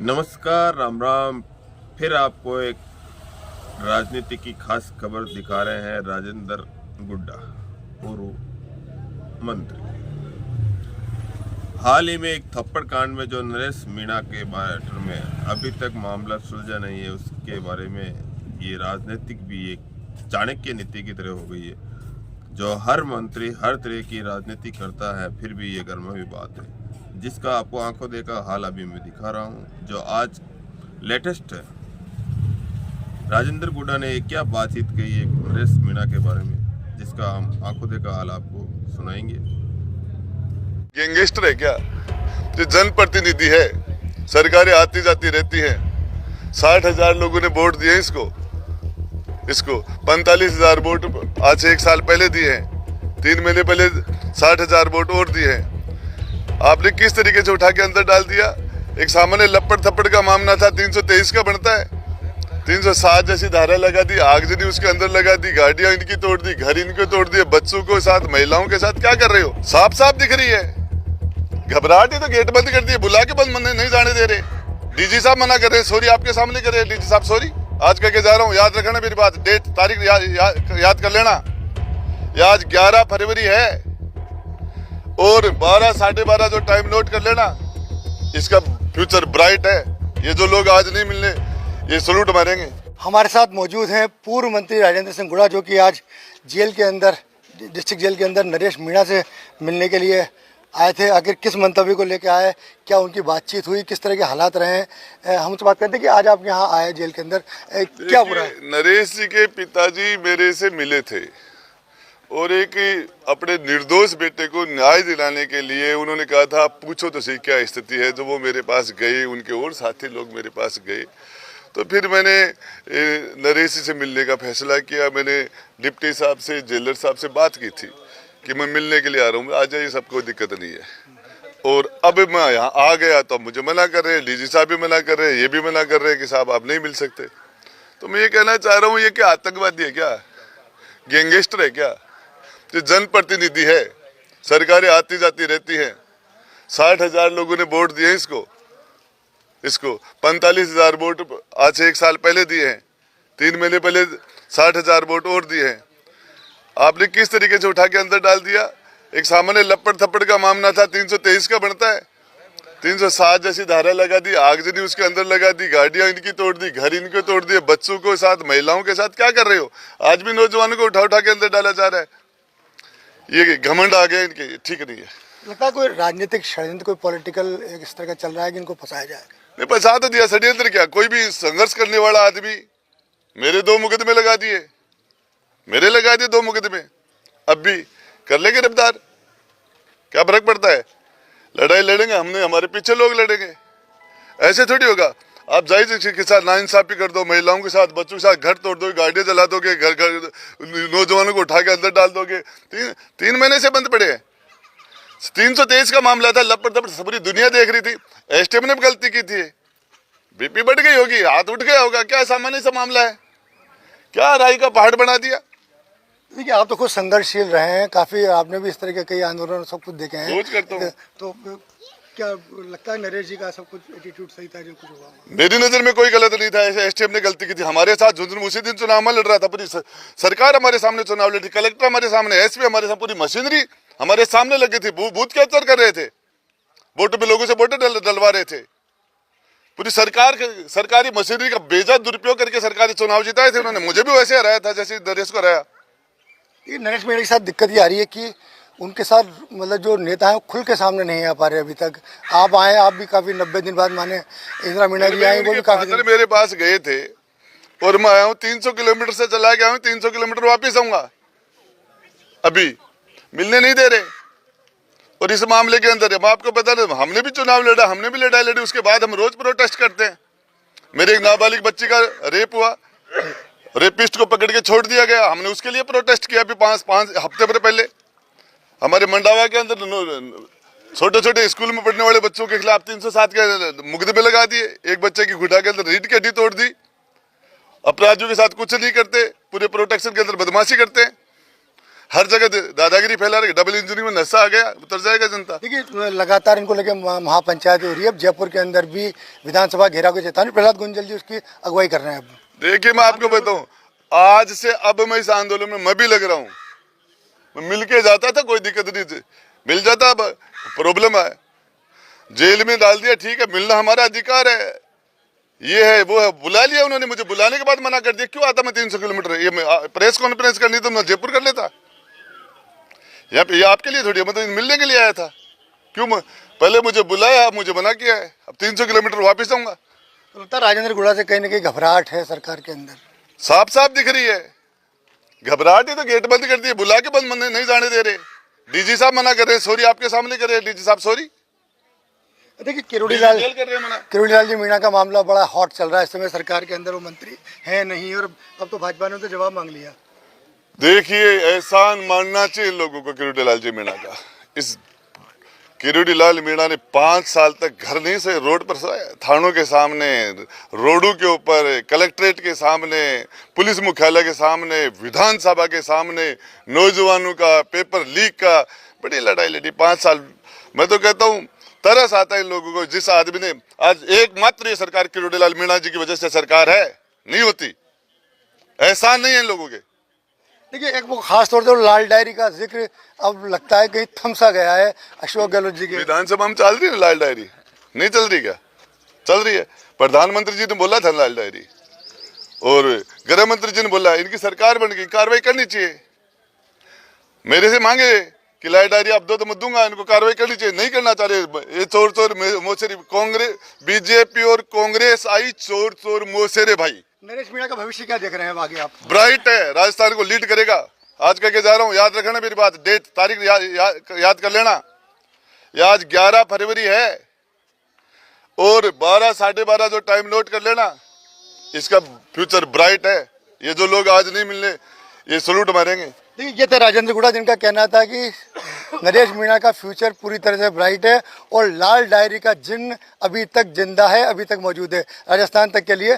नमस्कार, राम राम। फिर आपको एक राजनीति की खास खबर दिखा रहे हैं। राजेंद्र गुड्डा, पूर्व मंत्री, हाल ही में एक थप्पड़ कांड में जो नरेश मीणा के मैटर में अभी तक मामला सुलझा नहीं है, उसके बारे में ये राजनीतिक भी एक चाणक्य नीति की तरह हो गई है। जो हर मंत्री हर तरह की राजनीति करता है, फिर भी ये गर्म भी बात है, जिसका आपको आंखों देखा हाल अभी मैं दिखा रहा हूं, जो आज लेटेस्ट है। राजेंद्र गुड्डा ने क्या बातचीत कही है नरेश मीणा के बारे में, जिसका हम आंखों देखा हाल आपको सुनाएंगे। गैंगस्टर है क्या? जो जनप्रतिनिधि है, सरकारें आती जाती रहती हैं। 60,000 लोगों ने वोट दिए इसको 45,000 वोट आज से 1 साल पहले दिए हैं। 3 महीने पहले 60,000 वोट और दिए हैं। आपने किस तरीके से उठा के अंदर डाल दिया। एक सामान्य लपड़ थप्पड़ का मामला था, 323 का बनता है। 307 जैसी धारा लगा दी, आगजनी उसके अंदर लगा दी, गाड़ियां इनकी तोड़ दी, घर इनके तोड़ दिए, बच्चों के साथ महिलाओं के साथ क्या कर रहे हो? साफ साफ दिख रही है। घबराहट ही तो गेट बंद कर दिए, बुला के बंद नहीं जाने दे रहे। डीजी साहब मना कर रहे हैं, सॉरी आपके सामने कर रहे हैं। डीजी साहब सॉरी आज कह के जा रहा हूँ, याद रखना मेरी बात, डेट तारीख याद कर लेना। ये आज 11 फरवरी है और 12 साढ़े 12 जो टाइम नोट कर लेना, इसका फ्यूचर ब्राइट है। ये जो लोग आज नहीं मिलने, ये सलूट मारेंगे। हमारे साथ मौजूद हैं पूर्व मंत्री राजेंद्र सिंह गुड़ा, जो कि आज जेल के अंदर, डिस्ट्रिक्ट जेल के अंदर नरेश मीणा से मिलने के लिए आए थे। आखिर किस मंतव्य को लेकर आए, क्या उनकी बातचीत हुई, किस तरह के हालात रहे हैं, हम तो बात करते हैं कि आज आप यहाँ आए जेल के अंदर, क्या बुरा है? नरेश जी के पिताजी मेरे से मिले थे और एक अपने निर्दोष बेटे को न्याय दिलाने के लिए उन्होंने कहा था पूछो तो सही क्या स्थिति है। जो वो मेरे पास गए, उनके और साथी लोग मेरे पास गए, तो फिर मैंने नरेश से मिलने का फैसला किया। मैंने डिप्टी साहब से, जेलर साहब से बात की थी कि मैं मिलने के लिए आ रहा हूँ, आ जाइए, सब कोई दिक्कत नहीं है। और अब मैं यहाँ आ गया तो मुझे मना कर रहे हैं, डीजी साहब भी मना कर रहे हैं, ये भी मना कर रहे हैं कि साहब आप नहीं मिल सकते। तो मैं ये कहना चाह रहा हूँ, ये क्या आतंकवादी है क्या? गैंगस्टर है क्या? जो जनप्रतिनिधि है, सरकारें आती जाती रहती हैं। 60,000 लोगों ने वोट दिए इसको 45,000 वोट आज से 1 साल पहले दिए हैं। 3 महीने पहले 60,000 वोट और दिए हैं। आपने किस तरीके से उठा के अंदर डाल दिया। एक सामान्य लपड़ थप्पड़ का मामला था, 323 का बनता है। 307 जैसी धारा लगा दी, आगजनी उसके अंदर लगा दी, गाड़ियां इनकी तोड़ दी, घर इनके तोड़ दिए, बच्चों के साथ महिलाओं के साथ क्या कर रहे हो? आज भी नौजवानों को उठा के अंदर डाला जा रहा है। ये घमंड आ गया इनके, ठीक नहीं है। लगता है कोई राजनीतिक षड्यंत्र, कोई पॉलिटिकल इस तरह का चल रहा है कि इनको फंसाया जाए। नहीं, फंसा तो दिया। षड्यंत्र क्या? कोई भी संघर्ष करने वाला आदमी, मेरे 2 मुकदमे लगा दिए, मेरे लगा दिए 2 मुकदमे, अब भी कर ले गिरफ्तार, क्या फर्क पड़ता है? लड़ाई लड़ेंगे हमने, हमारे पीछे लोग लड़ेंगे, ऐसे थोड़ी होगा। आप जायज के साथ नाइंसाफी कर दो, महिलाओं के साथ, बच्चों के साथ घर तोड़ दोगे, गाड़ियां जला दोगे, घर नौजवानों को उठा के अंदर डाल दोगे। 3 महीने से बंद पड़े हैं। 323 का मामला था, लपड़ थप्पड़ पूरी दुनिया देख रही थी। एसटीएफ ने भी गलती की थी, बीपी बढ़ गई होगी, हाथ उठ गया होगा, क्या सामान्य सा मामला है? क्या राई का पहाड़ बना दिया? देखिए, आप तो खुद संघर्षशील रहे हैं, काफी आपने भी इस तरह के कई आंदोलन सब कुछ देखे हैं। रोज करता हूं। तो क्या लगता है नरेश जी का सब कुछ एटीट्यूड सही था जो कुछ हुआ? मेरी नजर में कोई गलत नहीं था। एसटीएफ ने गलती की थी हमारे साथ। उसी दिन चुनाव में लड़ रहा था, पूरी सरकार हमारे सामने चुनाव लड़ी, कलेक्टर हमारे सामने, एसपी हमारे सामने, पूरी मशीनरी हमारे सामने लगी थी। बूथ कैप्चर कर रहे थे, वोट पे लोगों से वोट डलवा रहे थे। पूरी सरकारी मशीनरी का बेजा दुरुपयोग करके सरकारी चुनाव जिताए थे उन्होंने। मुझे भी वैसे हराया था जैसे नरेश को हराया। ये नरेश मीणा के साथ दिक्कत ये आ रही है कि उनके साथ मतलब जो नेता हैं खुल के सामने नहीं आ पा रहे अभी तक। आप आए, आप भी काफी 90 दिन बाद माने इंदिरा मीणा जी आए, वो भी काफी मेरे पास गए थे और मैं आया हूँ 300 किलोमीटर से चला गया हूँ, 300 किलोमीटर वापिस आऊंगा। अभी मिलने नहीं दे रहे। और इस मामले के अंदर मैं आपको बता दें, हमने भी चुनाव लड़ा, हमने भी लड़ाई लड़ी, उसके बाद हम रोज प्रोटेस्ट करते हैं। मेरे एक नाबालिग बच्ची का रेप हुआ, रेपिस्ट को पकड़ के छोड़ दिया गया, हमने उसके लिए प्रोटेस्ट किया। अभी 5 हफ्ते पहले हमारे मंडावा के अंदर छोटे छोटे स्कूल में पढ़ने वाले बच्चों के खिलाफ 307 के मुकदमे लगा दिए। एक बच्चे की घुटा के अंदर रीढ़ की हड्डी तोड़ दी। अपराधियों के साथ कुछ नहीं करते, पूरे प्रोटेक्शन के अंदर बदमाशी करते हैं, हर जगह दादागिरी फैला रहे। डबल इंजनी में नशा आ गया, उतर जाएगा जनता। देखिए लगातार इनको लेकर महापंचायत हो रही है। अब जयपुर के अंदर भी विधानसभा घेराव की चेतावनी, प्रहलाद गुंजल जी उसकी अगुवाई कर रहे हैं। अब देखिए मैं आपको बताऊं, आज से अब मैं इस आंदोलन में मैं भी लग रहा हूं। मैं मिल के जाता था, कोई दिक्कत नहीं थी, मिल जाता। अब प्रॉब्लम है, जेल में डाल दिया, ठीक है, मिलना हमारा अधिकार है। ये है वो है, बुला लिया उन्होंने, मुझे बुलाने के बाद मना कर दिया। क्यों आता मैं 300 किलोमीटर? ये प्रेस कॉन्फ्रेंस करनी तो मैं जयपुर कर लेता। यहाँ पे ये आपके लिए थोड़ी, मतलब मिलने के लिए आया था। क्यों पहले मुझे बुलाया, मुझे मना किया है। अब 300 किलोमीटर वापस जाऊंगा। तो लगता है राजेंद्र गुड़ा से कहीं ना कहीं घबराहट है सरकार के अंदर, साफ साफ दिख रही है। घबराहट ही तो गेट बंद कर दिए, बुला के बंद नहीं जाने दे रहे। डीजी साहब मना कर रहे, सॉरी आपके सामने कर रहे हैं, डीजी साहब सॉरी। देखिए किरोड़ी लाल जी मीणा का मामला बड़ा हॉट चल रहा है इस समय सरकार के अंदर। वो मंत्री है नहीं और अब तो भाजपा ने तो जवाब मांग लिया। देखिए एहसान मानना चाहिए लोगों को किरोड़ी लाल जी मीणा का। इस किरोड़ी लाल मीणा ने 5 साल तक घर नहीं से रोड पर सोया, थानों के सामने, रोडों के ऊपर, कलेक्ट्रेट के सामने, पुलिस मुख्यालय के सामने, विधानसभा के सामने, नौजवानों का पेपर लीक का बड़ी लड़ाई लड़ी 5 साल। मैं तो कहता हूँ तरस आता है इन लोगों को। जिस आदमी ने आज एकमात्र ये सरकार किरोड़ी लाल मीणा जी की वजह से सरकार है, नहीं होती। एहसान नहीं है इन लोगों के। देखिए एक वो खास तौर से लाल डायरी का जिक्र अब लगता है कहीं थमसा गया है अशोक गहलोत जी के। विधानसभा में चल रही है लाल डायरी, नहीं चल रही क्या? चल रही है। प्रधानमंत्री जी ने बोला था लाल डायरी, और गृह मंत्री जी ने बोला इनकी सरकार बन गई, कार्रवाई करनी चाहिए। मेरे से मांगे कि लाल डायरी आप दो तो मैं दूंगा, इनको कार्रवाई करनी चाहिए। नहीं करना चाह रहे। ये चोर चोर मोसेरे, कांग्रेस बीजेपी और कांग्रेस आई चोर चोर मोसेरे भाई। नरेश मीणा का भविष्य क्या देख रहे हैं आगे आप? ब्राइट है, राजस्थान को लीड करेगा। आज कह के जा रहा हूँ, याद रखना मेरी बात, डेट तारीख याद कर लेना। ये आज 11 फरवरी है और 12 साढ़े 12 जो टाइम नोट कर लेना। इसका फ्यूचर ब्राइट है। ये जो लोग आज नहीं मिलने, ये सलूट मारेंगे। देखिए ये था राजेंद्र गुड़ा जिनका कहना था कि नरेश मीणा का फ्यूचर पूरी तरह से ब्राइट है और लाल डायरी का जिन्न अभी तक जिंदा है, अभी तक मौजूद है। राजस्थान तक के लिए